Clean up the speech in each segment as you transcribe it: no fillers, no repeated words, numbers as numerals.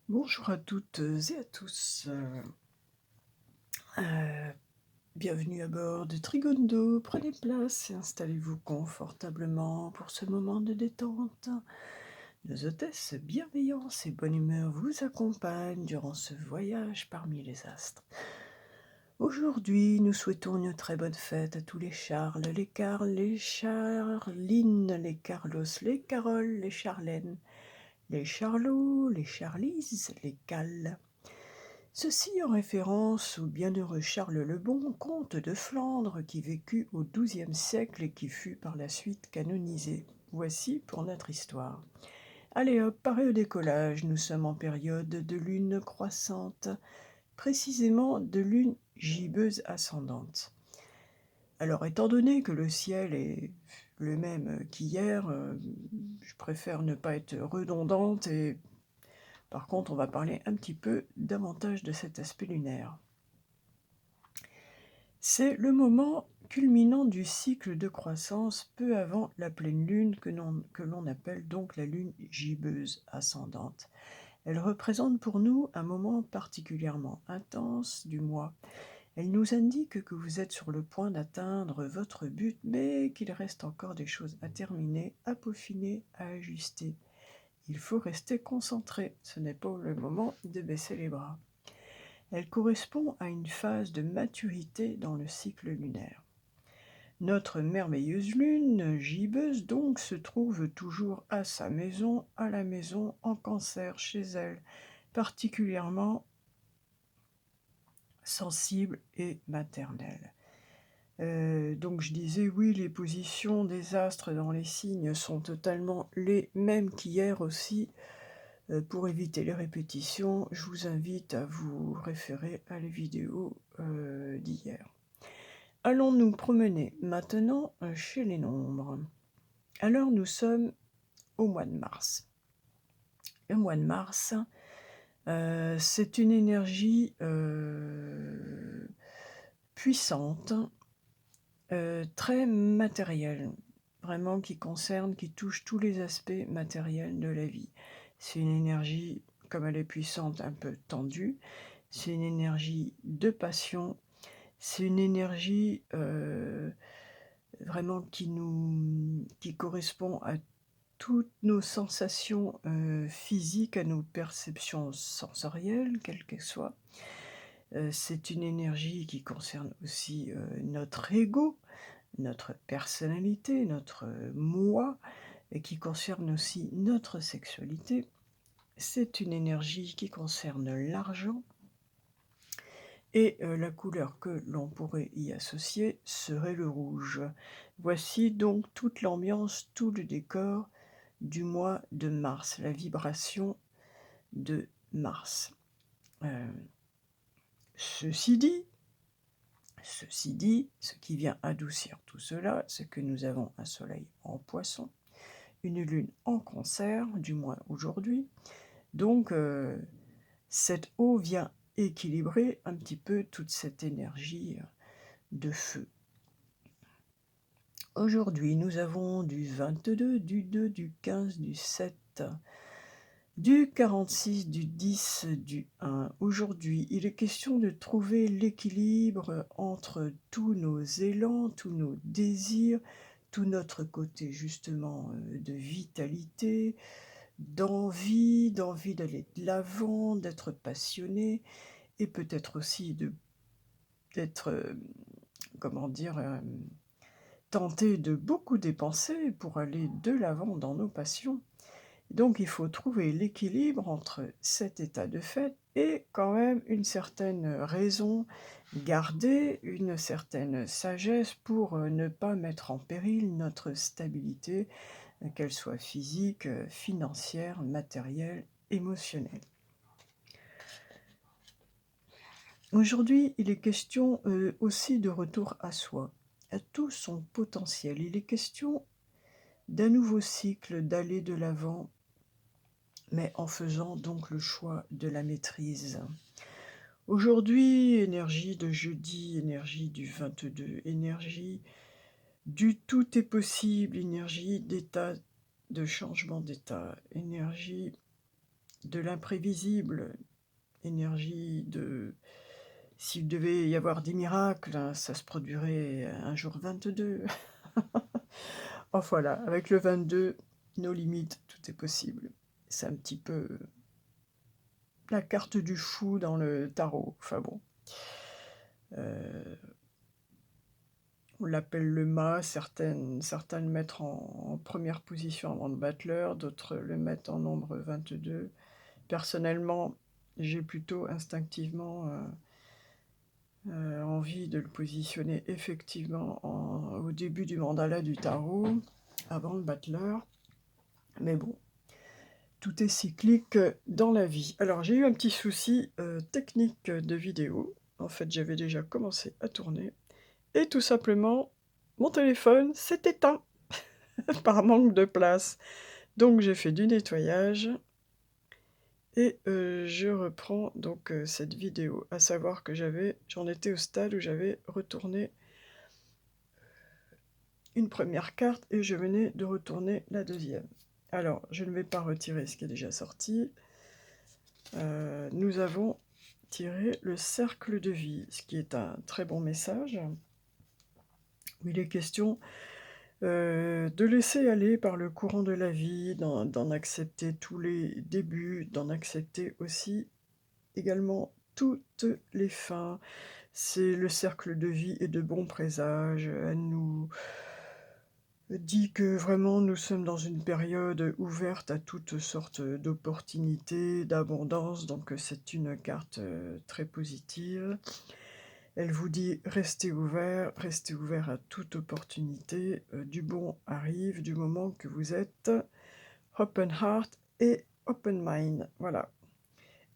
Bonjour à toutes et à tous. Heu, Bienvenue à bord de Trigondo. Prenez place et installez-vous confortablement pour ce moment de détente. Nos hôtesses bienveillance et bonne humeur vous accompagnent durant ce voyage parmi les astres. Aujourd'hui, nous souhaitons une très bonne fête à tous les Charles, les Carl, les Charline, les Carlos, les Carole, les Charlène, les Charlots, les Charlises, les Cal. Ceci en référence au bienheureux Charles le Bon, comte de Flandre, qui vécut au XIIe siècle et qui fut par la suite canonisé. Voici pour notre histoire. Allez hop, paré au décollage, nous sommes en période de lune croissante, précisément de lune gibbeuse ascendante. Alors, étant donné que le ciel est le même qu'hier, je préfère ne pas être redondante et par contre, on va parler un petit peu davantage de cet aspect lunaire. C'est le moment culminant du cycle de croissance peu avant la pleine lune que l'on appelle donc la lune gibbeuse ascendante. Elle représente pour nous un moment particulièrement intense du mois. Elle nous indique que vous êtes sur le point d'atteindre votre but, mais qu'il reste encore des choses à terminer, à peaufiner, à ajuster. Il faut rester concentré, ce n'est pas le moment de baisser les bras. Elle correspond à une phase de maturité dans le cycle lunaire. Notre merveilleuse lune, gibbeuse donc, se trouve toujours à sa maison, à la maison en Cancer chez elle, particulièrement sensible et maternelle. Donc je disais oui, les positions des astres dans les signes sont totalement les mêmes qu'hier aussi. Pour éviter les répétitions, je vous invite à vous référer à les vidéos d'hier. Allons nous promener maintenant chez les nombres. Alors nous sommes au mois de mars. Le mois de mars, c'est une énergie puissante, très matérielle, vraiment qui touche tous les aspects matériels de la vie. C'est une énergie, comme elle est puissante, un peu tendue. C'est une énergie de passion. C'est une énergie vraiment qui correspond à toutes nos sensations physiques, à nos perceptions sensorielles, quelles qu'elles soient. C'est une énergie qui concerne aussi notre ego, notre personnalité, notre moi, et qui concerne aussi notre sexualité. C'est une énergie qui concerne l'argent. Et la couleur que l'on pourrait y associer serait le rouge. Voici donc toute l'ambiance, tout le décor du mois de mars, la vibration de Mars. Heu, ceci dit ce qui vient adoucir tout cela, c'est que nous avons un soleil en Poisson, une lune en Cancer, du moins aujourd'hui, donc cette eau vient équilibrer un petit peu toute cette énergie de feu. Aujourd'hui, nous avons du 22, du 2, du 15, du 7, du 46, du 10, du 1. Aujourd'hui, il est question de trouver l'équilibre entre tous nos élans, tous nos désirs, tout notre côté justement de vitalité, d'envie d'aller de l'avant, d'être passionné et peut-être aussi d'être, comment dire? Tenter de beaucoup dépenser pour aller de l'avant dans nos passions. Donc il faut trouver l'équilibre entre cet état de fait et quand même une certaine raison, garder une certaine sagesse pour ne pas mettre en péril notre stabilité, qu'elle soit physique, financière, matérielle, émotionnelle. Aujourd'hui, il est question aussi de retour à soi, à tout son potentiel. Il est question d'un nouveau cycle, d'aller de l'avant, mais en faisant donc le choix de la maîtrise. Aujourd'hui, énergie de jeudi, énergie du 22, énergie du tout est possible, énergie d'état, de changement d'état, énergie de l'imprévisible, énergie de... S'il devait y avoir des miracles, hein, ça se produirait un jour 22. Enfin voilà, avec le 22, nos limites, tout est possible. C'est un petit peu la carte du fou dans le tarot. Enfin bon. On l'appelle le mât, certains le mettent en première position avant le battleur, d'autres le mettent en nombre 22. Personnellement, j'ai plutôt instinctivement envie de le positionner effectivement au début du mandala du tarot, avant le battleur. Mais bon, tout est cyclique dans la vie. Alors j'ai eu un petit souci technique de vidéo. En fait, j'avais déjà commencé à tourner. Et tout simplement, mon téléphone s'est éteint par manque de place. Donc j'ai fait du nettoyage. Et je reprends donc cette vidéo, à savoir que j'en étais au stade où j'avais retourné une première carte et je venais de retourner la deuxième. Alors, je ne vais pas retirer ce qui est déjà sorti. Nous avons tiré le cercle de vie, ce qui est un très bon message, où il est question de laisser aller par le courant de la vie, d'en accepter tous les débuts, d'en accepter aussi également toutes les fins. C'est le cercle de vie et de bons présages. Elle nous dit que vraiment nous sommes dans une période ouverte à toutes sortes d'opportunités, d'abondance, donc c'est une carte très positive. Elle vous dit restez ouvert à toute opportunité, du bon arrive du moment que vous êtes open heart et open mind, voilà.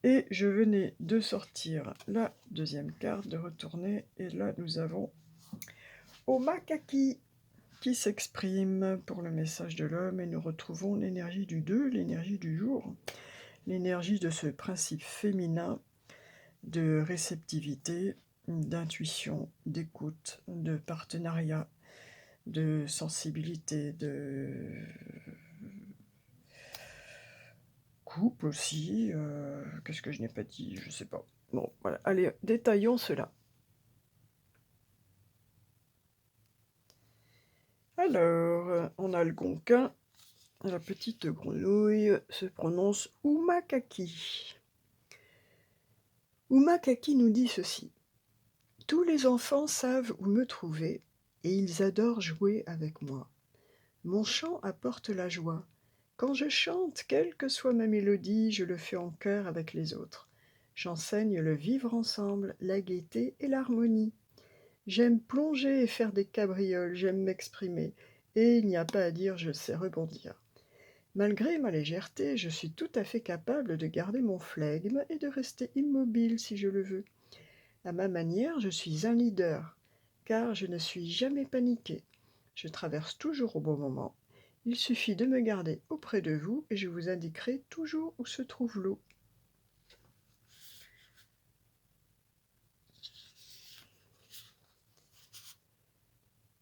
Et je venais de sortir la deuxième carte, de retourner, et là nous avons Omakaki qui s'exprime pour le message de l'homme, et nous retrouvons l'énergie du 2, l'énergie du jour, l'énergie de ce principe féminin de réceptivité, d'intuition, d'écoute, de partenariat, de sensibilité, de couple aussi. Qu'est-ce que je n'ai pas dit? Je sais pas. Bon, voilà. Allez, détaillons cela. Alors, on a le gonquin. La petite grenouille se prononce Umakaki. Umakaki nous dit ceci. Tous les enfants savent où me trouver et ils adorent jouer avec moi. Mon chant apporte la joie. Quand je chante, quelle que soit ma mélodie, je le fais en chœur avec les autres. J'enseigne le vivre ensemble, la gaieté et l'harmonie. J'aime plonger et faire des cabrioles, j'aime m'exprimer, et il n'y a pas à dire je sais rebondir. Malgré ma légèreté, je suis tout à fait capable de garder mon flegme et de rester immobile si je le veux. À ma manière, je suis un leader, car je ne suis jamais paniqué. Je traverse toujours au bon moment. Il suffit de me garder auprès de vous et je vous indiquerai toujours où se trouve l'eau.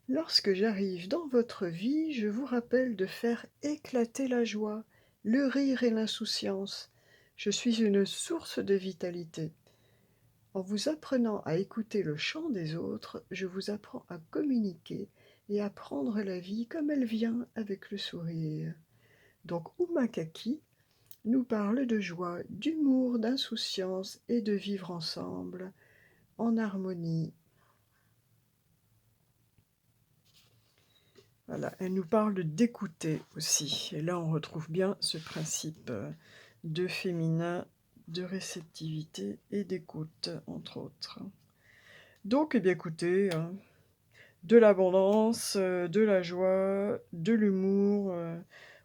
Lorsque j'arrive dans votre vie, je vous rappelle de faire éclater la joie, le rire et l'insouciance. Je suis une source de vitalité. En vous apprenant à écouter le chant des autres, je vous apprends à communiquer et à prendre la vie comme elle vient avec le sourire. Donc Umakaki nous parle de joie, d'humour, d'insouciance et de vivre ensemble en harmonie. Voilà, elle nous parle d'écouter aussi. Et là, on retrouve bien ce principe de féminin, de réceptivité et d'écoute, entre autres. Donc, eh bien, écoutez, de l'abondance, de la joie, de l'humour,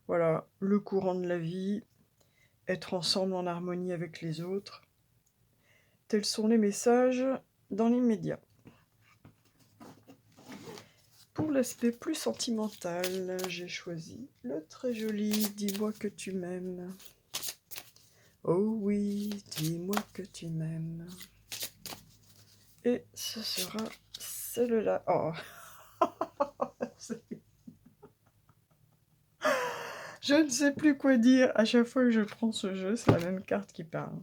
voilà, le courant de la vie, être ensemble en harmonie avec les autres. Tels sont les messages dans l'immédiat. Pour l'aspect plus sentimental, j'ai choisi le très joli « Dis-moi que tu m'aimes ». Oh oui, dis-moi que tu m'aimes. Et ce sera celle-là. Oh. Je ne sais plus quoi dire. À chaque fois que je prends ce jeu, c'est la même carte qui parle.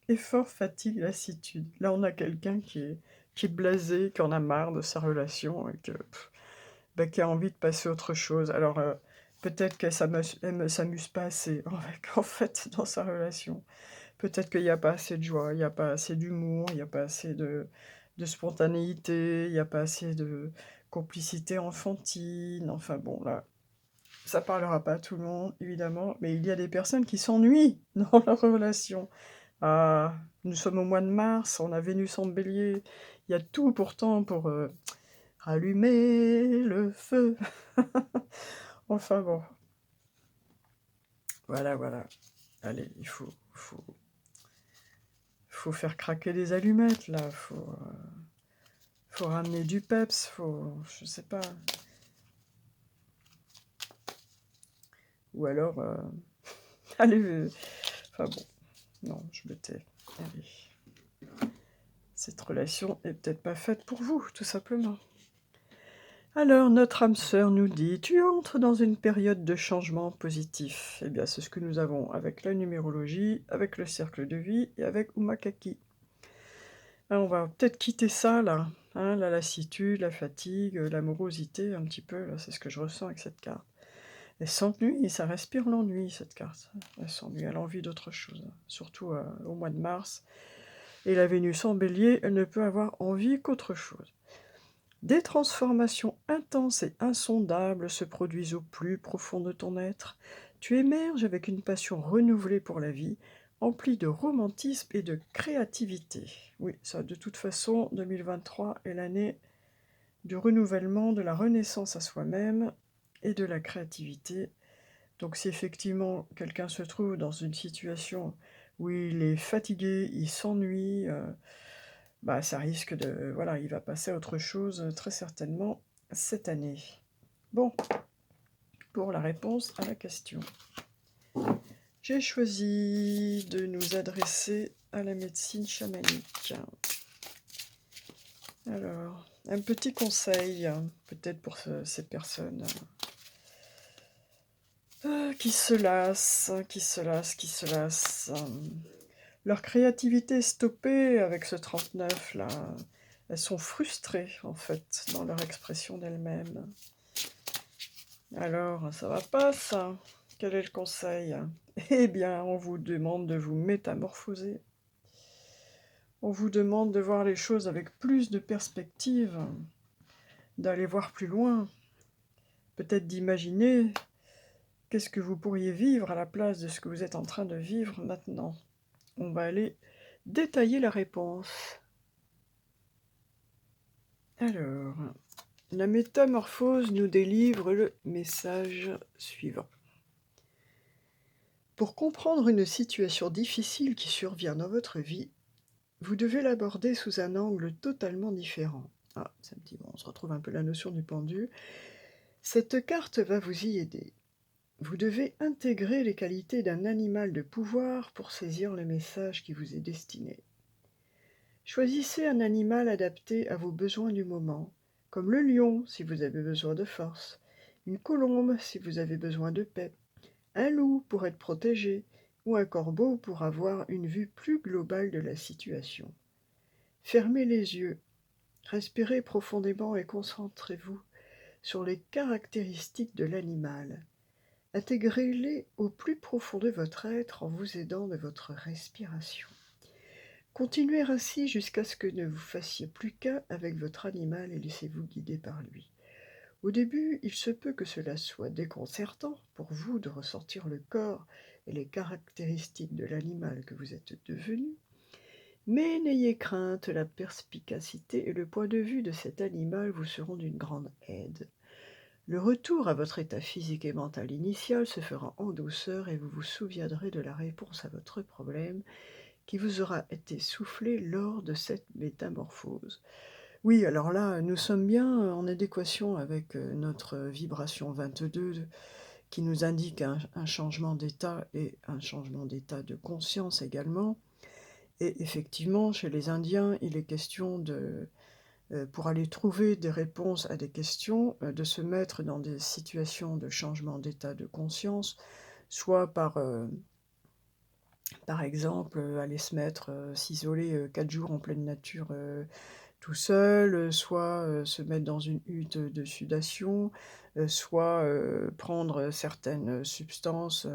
Effort, fatigue, lassitude. Là, on a quelqu'un qui est blasé, qui en a marre de sa relation et qui a envie de passer à autre chose. Alors, peut-être qu'elle ne s'amuse pas assez, en fait, dans sa relation. Peut-être qu'il n'y a pas assez de joie, il n'y a pas assez d'humour, il n'y a pas assez de spontanéité, il n'y a pas assez de complicité enfantine. Enfin bon, là, ça parlera pas à tout le monde, évidemment, mais il y a des personnes qui s'ennuient dans leur relation. Ah, nous sommes au mois de mars, on a Vénus en bélier, il y a tout pourtant pour rallumer le feu. Enfin bon, voilà. Allez, faut faire craquer des allumettes, là, faut ramener du peps, je sais pas. Ou alors, allez, enfin bon, non, je me tais. Allez. Cette relation est peut-être pas faite pour vous, tout simplement. Alors, notre âme sœur nous dit, tu entres dans une période de changement positif. Eh bien, c'est ce que nous avons avec la numérologie, avec le cercle de vie et avec Umakaki. On va peut-être quitter ça, là. Hein, la lassitude, la fatigue, l'amorosité, un petit peu, là, c'est ce que je ressens avec cette carte. Elle s'ennuie, ça respire l'ennui, cette carte. Elle s'ennuie, elle a envie d'autre chose, surtout au mois de mars. Et la Vénus en bélier, elle ne peut avoir envie qu'autre chose. Des transformations intenses et insondables se produisent au plus profond de ton être. Tu émerges avec une passion renouvelée pour la vie, emplie de romantisme et de créativité. Oui, ça, de toute façon, 2023 est l'année du renouvellement, de la renaissance à soi-même et de la créativité. Donc si effectivement quelqu'un se trouve dans une situation où il est fatigué, il s'ennuie, ça risque de... Voilà, il va passer à autre chose très certainement cette année. Bon, pour la réponse à la question. J'ai choisi de nous adresser à la médecine chamanique. Alors, un petit conseil, peut-être pour ces personnes qui se lassent. Leur créativité est stoppée avec ce 39 là. Elles sont frustrées, en fait, dans leur expression d'elles-mêmes. Alors, ça va pas, ça? Quel est le conseil? Eh bien, on vous demande de vous métamorphoser. On vous demande de voir les choses avec plus de perspective, d'aller voir plus loin, peut-être d'imaginer qu'est-ce que vous pourriez vivre à la place de ce que vous êtes en train de vivre maintenant. On va aller détailler la réponse. Alors, la métamorphose nous délivre le message suivant. Pour comprendre une situation difficile qui survient dans votre vie, vous devez l'aborder sous un angle totalement différent. Ah, ça me dit, bon, on se retrouve un peu la notion du pendu. Cette carte va vous y aider. Vous devez intégrer les qualités d'un animal de pouvoir pour saisir le message qui vous est destiné. Choisissez un animal adapté à vos besoins du moment, comme le lion si vous avez besoin de force, une colombe si vous avez besoin de paix, un loup pour être protégé, ou un corbeau pour avoir une vue plus globale de la situation. Fermez les yeux, respirez profondément et concentrez-vous sur les caractéristiques de l'animal. Intégrez-les au plus profond de votre être en vous aidant de votre respiration. Continuez ainsi jusqu'à ce que ne vous fassiez plus qu'un avec votre animal et laissez-vous guider par lui. Au début, il se peut que cela soit déconcertant pour vous de ressentir le corps et les caractéristiques de l'animal que vous êtes devenu, mais n'ayez crainte, la perspicacité et le point de vue de cet animal vous seront d'une grande aide. Le retour à votre état physique et mental initial se fera en douceur et vous vous souviendrez de la réponse à votre problème qui vous aura été soufflée lors de cette métamorphose. Oui, alors là, nous sommes bien en adéquation avec notre vibration 22 qui nous indique un changement d'état et un changement d'état de conscience également. Et effectivement, chez les Indiens, il est question pour aller trouver des réponses à des questions, de se mettre dans des situations de changement d'état de conscience, soit par exemple, aller se mettre, s'isoler, 4 jours en pleine nature, tout seul, soit, se mettre dans une hutte de sudation, soit, prendre, certaines, substances,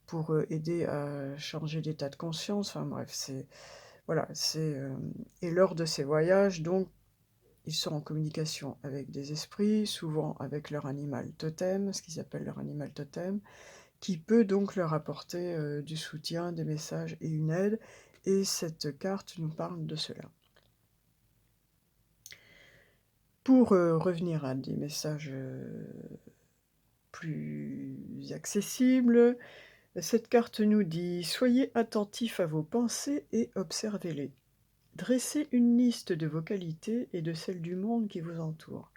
pour, aider à changer d'état de conscience. Enfin bref, c'est voilà, et lors de ces voyages donc, ils sont en communication avec des esprits, souvent avec leur animal totem, ce qu'ils appellent leur animal totem, qui peut donc leur apporter, du soutien, des messages et une aide, et cette carte nous parle de cela. Pour, revenir à des messages, plus accessibles, cette carte nous dit: «Soyez attentifs à vos pensées et observez-les. Dressez une liste de vos qualités et de celles du monde qui vous entoure.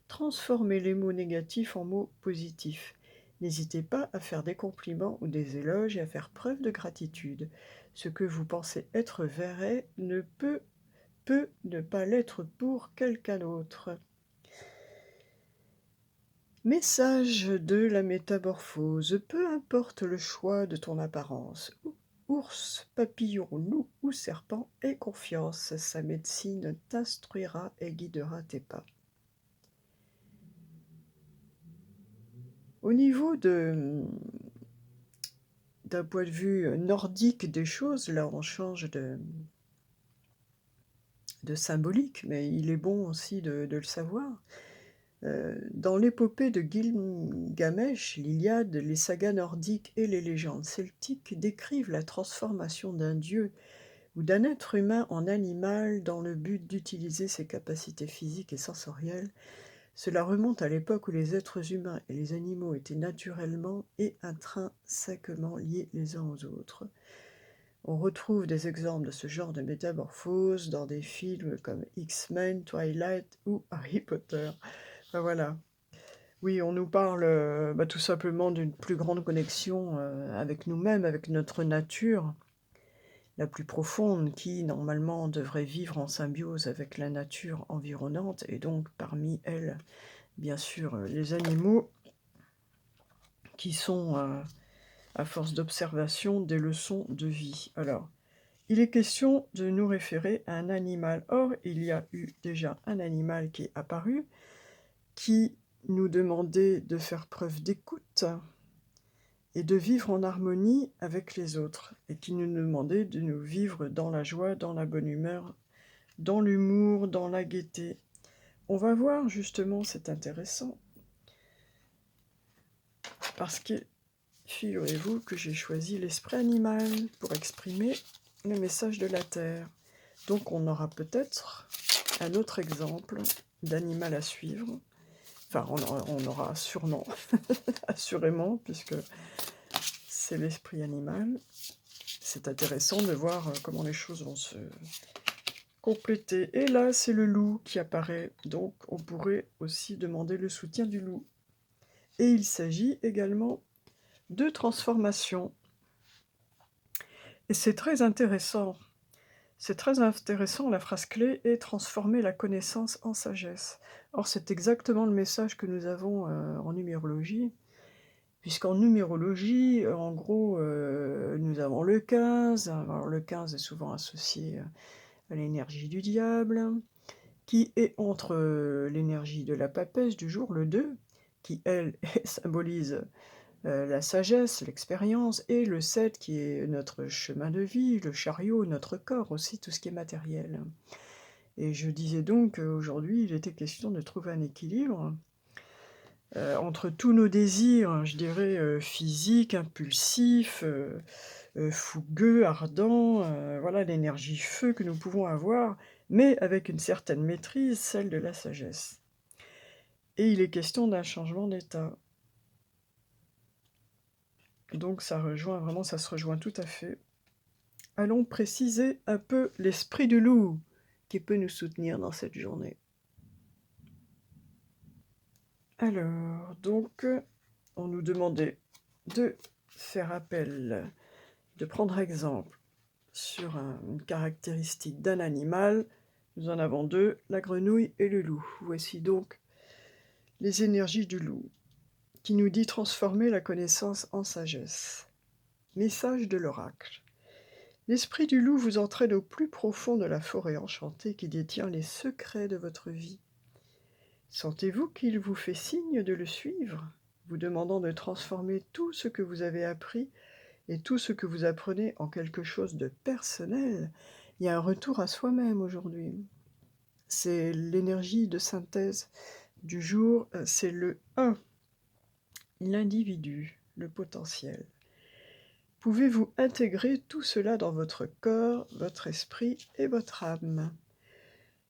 Transformez les mots négatifs en mots positifs. N'hésitez pas à faire des compliments ou des éloges et à faire preuve de gratitude. Ce que vous pensez être vrai ne peut ne pas l'être pour quelqu'un d'autre.» Message de la métamorphose. Peu importe le choix de ton apparence, ours, papillon, loup ou serpent, aie confiance, sa médecine t'instruira et guidera tes pas. Au niveau d'un point de vue nordique des choses, là on change de symbolique, mais il est bon aussi de le savoir. Dans l'épopée de Gilgamesh, l'Iliade, les sagas nordiques et les légendes celtiques décrivent la transformation d'un dieu ou d'un être humain en animal dans le but d'utiliser ses capacités physiques et sensorielles. Cela remonte à l'époque où les êtres humains et les animaux étaient naturellement et intrinsèquement liés les uns aux autres. On retrouve des exemples de ce genre de métamorphose dans des films comme X-Men, Twilight ou Harry Potter. Ben voilà. Oui, on nous parle tout simplement d'une plus grande connexion avec nous-mêmes, avec notre nature la plus profonde, qui normalement devrait vivre en symbiose avec la nature environnante, et donc parmi elles, bien sûr, les animaux, qui sont, à force d'observation, des leçons de vie. Alors, il est question de nous référer à un animal. Or, il y a eu déjà un animal qui est apparu, qui nous demandait de faire preuve d'écoute et de vivre en harmonie avec les autres, et qui nous demandait de nous vivre dans la joie, dans la bonne humeur, dans l'humour, dans la gaieté. On va voir justement, c'est intéressant, parce que figurez-vous que j'ai choisi l'esprit animal pour exprimer le message de la Terre. Donc on aura peut-être un autre exemple d'animal à suivre. Enfin, on aura sûrement, assurément, puisque c'est l'esprit animal. C'est intéressant de voir comment les choses vont se compléter. Et là, c'est le loup qui apparaît. Donc, on pourrait aussi demander le soutien du loup. Et il s'agit également de transformation. Et c'est très intéressant. C'est très intéressant, la phrase clé est « transformer la connaissance en sagesse ». Or, c'est exactement le message que nous avons en numérologie, puisqu'en numérologie, en gros, nous avons le 15. Alors, le 15 est souvent associé à l'énergie du diable, qui est entre l'énergie de la papesse du jour, le 2, qui, elle, symbolise la sagesse, l'expérience, et le 7 qui est notre chemin de vie, le chariot, notre corps aussi, tout ce qui est matériel. Et je disais donc qu'aujourd'hui, il était question de trouver un équilibre entre tous nos désirs, je dirais, physiques, impulsifs, fougueux, ardents, voilà l'énergie feu que nous pouvons avoir, mais avec une certaine maîtrise, celle de la sagesse. Et il est question d'un changement d'état. Donc ça se rejoint tout à fait. Allons préciser un peu l'esprit du loup qui peut nous soutenir dans cette journée. Alors, donc, on nous demandait de faire appel, de prendre exemple sur une caractéristique d'un animal, Nous en avons deux, la grenouille et le loup. Voici donc les énergies du loup, qui nous dit transformer la connaissance en sagesse. Message de l'oracle. L'esprit du loup vous entraîne au plus profond de la forêt enchantée qui détient les secrets de votre vie. Sentez-vous qu'il vous fait signe de le suivre, vous demandant de transformer tout ce que vous avez appris et tout ce que vous apprenez en quelque chose de personnel? Il y a un retour à soi-même aujourd'hui. C'est l'énergie de synthèse du jour, c'est le 1, l'individu, le potentiel. Pouvez-vous intégrer tout cela dans votre corps, votre esprit et votre âme?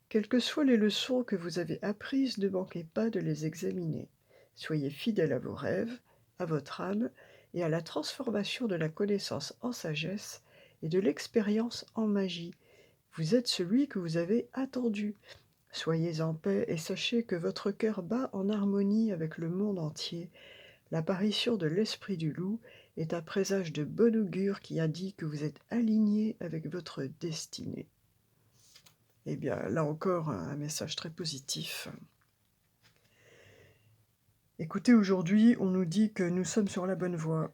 Quelles que soient les leçons que vous avez apprises, ne manquez pas de les examiner. Soyez fidèle à vos rêves, à votre âme et à la transformation de la connaissance en sagesse et de l'expérience en magie. Vous êtes celui que vous avez attendu. Soyez en paix et sachez que votre cœur bat en harmonie avec le monde entier. L'apparition de l'esprit du loup est un présage de bon augure qui indique que vous êtes aligné avec votre destinée. Eh bien, là encore, un message très positif. Écoutez, aujourd'hui, on nous dit que nous sommes sur la bonne voie,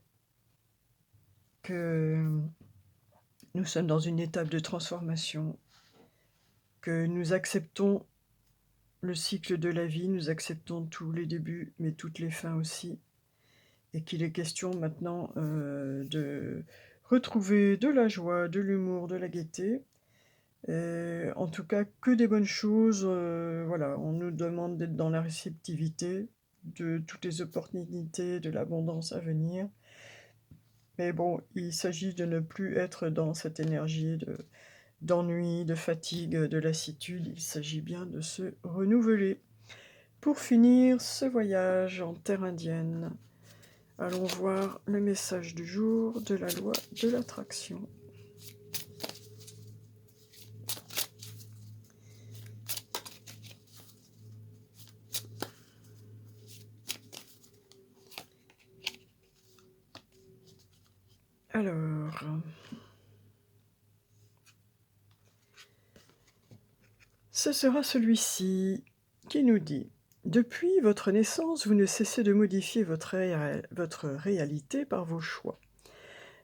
que nous sommes dans une étape de transformation, que nous acceptons le cycle de la vie, nous acceptons tous les débuts, mais toutes les fins aussi, et qu'il est question maintenant de retrouver de la joie, de l'humour, de la gaieté. En tout cas, que des bonnes choses. Voilà, on nous demande d'être dans la réceptivité de toutes les opportunités, de l'abondance à venir. Mais bon, il s'agit de ne plus être dans cette énergie d'ennui, de fatigue, de lassitude. Il s'agit bien de se renouveler. Pour finir ce voyage en terre indienne, allons voir le message du jour de la loi de l'attraction. Alors, ce sera celui-ci qui nous dit « Depuis votre naissance, vous ne cessez de modifier votre réalité par vos choix.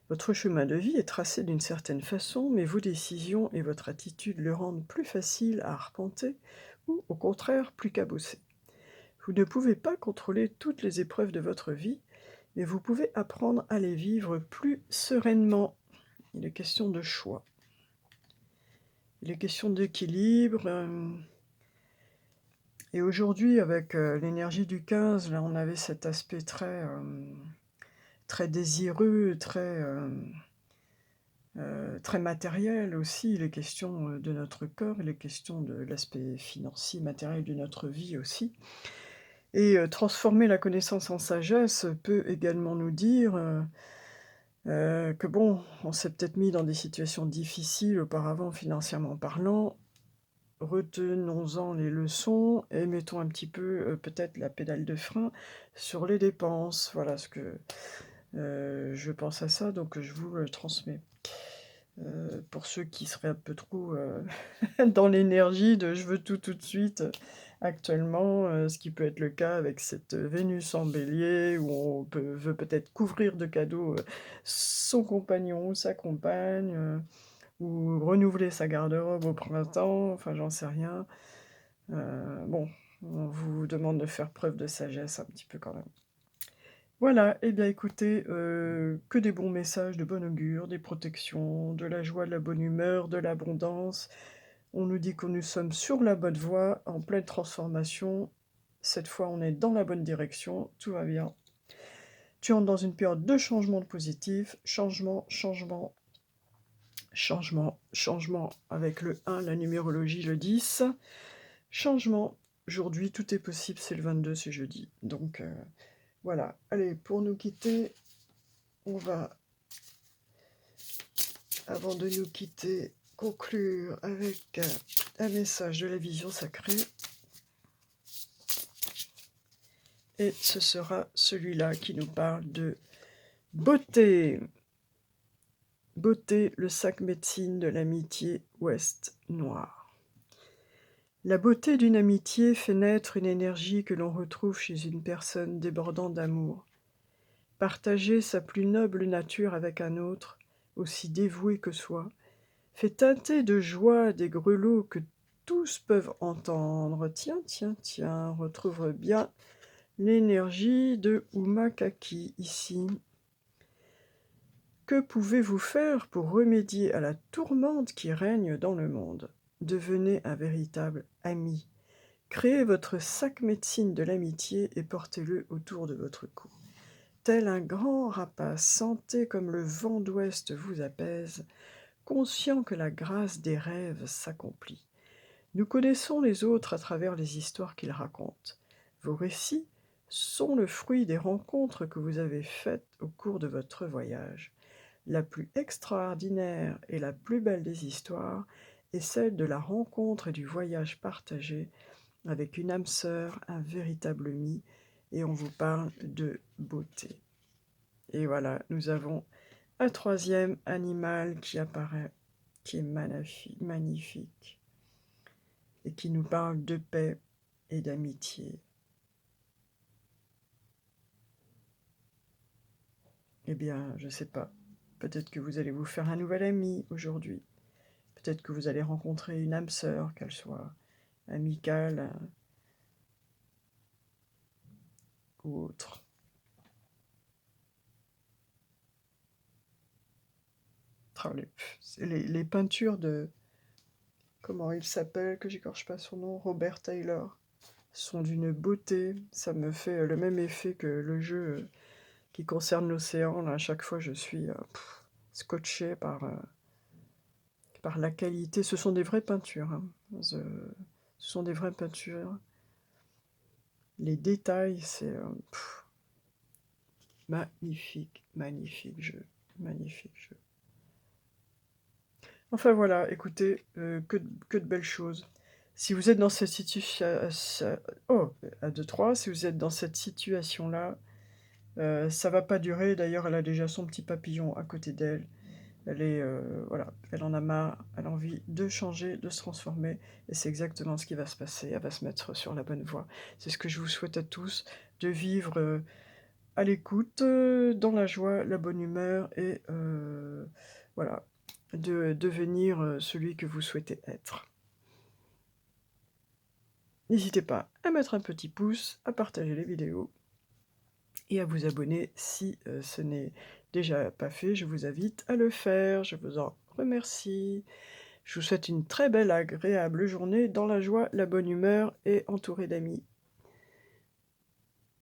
Votre chemin de vie est tracé d'une certaine façon, mais vos décisions et votre attitude le rendent plus facile à arpenter ou, au contraire, plus cabossé. Vous ne pouvez pas contrôler toutes les épreuves de votre vie, mais vous pouvez apprendre à les vivre plus sereinement. Il est question de choix. Il est question d'équilibre. Et aujourd'hui, avec l'énergie du 15, là, on avait cet aspect très désireux, très matériel aussi. Il est question de notre corps, il est question de l'aspect financier, matériel de notre vie aussi. Et transformer la connaissance en sagesse peut également nous dire que bon, on s'est peut-être mis dans des situations difficiles auparavant, financièrement parlant. Retenons-en les leçons et mettons un petit peu, peut-être la pédale de frein sur les dépenses. Voilà ce que je pense à ça, donc je vous le transmets. Pour ceux qui seraient un peu trop dans l'énergie de « je veux tout de suite », actuellement, ce qui peut être le cas avec cette Vénus en Bélier, où on veut peut-être couvrir de cadeaux son compagnon ou sa compagne, ou renouveler sa garde-robe au printemps, enfin j'en sais rien. Bon, on vous demande de faire preuve de sagesse un petit peu quand même. Voilà, eh bien écoutez, que des bons messages de bon augure, des protections, de la joie, de la bonne humeur, de l'abondance. On nous dit que nous sommes sur la bonne voie, en pleine transformation. Cette fois, on est dans la bonne direction, tout va bien. Tu entres dans une période de changement positif, changement, changement, changement, changement avec le 1, la numérologie, le 10. Changement, aujourd'hui, tout est possible, c'est le 22, c'est jeudi. Donc, voilà. Allez, pour nous quitter, on va, avant de nous quitter, conclure avec un message de la vision sacrée. Et ce sera celui-là qui nous parle de beauté. Beauté, le sac médecine de l'amitié ouest noir. La beauté d'une amitié fait naître une énergie que l'on retrouve chez une personne débordant d'amour. Partager sa plus noble nature avec un autre, aussi dévoué que soi, fait teinter de joie des grelots que tous peuvent entendre. Tiens, tiens, tiens, retrouve bien l'énergie de Umakaki ici. Que pouvez-vous faire pour remédier à la tourmente qui règne dans le monde? Devenez un véritable ami. Créez votre sac médecine de l'amitié et portez-le autour de votre cou. Tel un grand rapace, sentez comme le vent d'ouest vous apaise, conscient que la grâce des rêves s'accomplit. Nous connaissons les autres à travers les histoires qu'ils racontent. Vos récits sont le fruit des rencontres que vous avez faites au cours de votre voyage. La plus extraordinaire et la plus belle des histoires est celle de la rencontre et du voyage partagé avec une âme sœur, un véritable ami, et on vous parle de beauté. Et voilà, nous avons un troisième animal qui apparaît, qui est magnifique, et qui nous parle de paix et d'amitié. Eh bien, je ne sais pas, peut-être que vous allez vous faire un nouvel ami aujourd'hui. Peut-être que vous allez rencontrer une âme sœur, qu'elle soit amicale ou autre. Les peintures de... Comment il s'appelle, que j'écorche pas son nom, Robert Taylor, sont d'une beauté. Ça me fait le même effet que le jeu qui concerne l'océan. Là, à chaque fois, je suis scotché par la qualité. Ce sont des vraies peintures. Hein. Ce sont des vraies peintures. Les détails, c'est magnifique, magnifique jeu, magnifique jeu. Enfin voilà, écoutez, que de belles choses. Si vous êtes dans cette situation, oh, 1, 2, 3, si vous êtes dans cette situation-là, ça va pas durer. D'ailleurs, elle a déjà son petit papillon à côté d'elle. Elle est, voilà, elle en a marre, elle a envie de changer, de se transformer, et c'est exactement ce qui va se passer. Elle va se mettre sur la bonne voie. C'est ce que je vous souhaite à tous, de vivre à l'écoute, dans la joie, la bonne humeur, et voilà, de devenir celui que vous souhaitez être. N'hésitez pas à mettre un petit pouce, à partager les vidéos et à vous abonner si ce n'est déjà pas fait. Je vous invite à le faire. Je vous en remercie. Je vous souhaite une très belle, agréable journée dans la joie, la bonne humeur et entouré d'amis.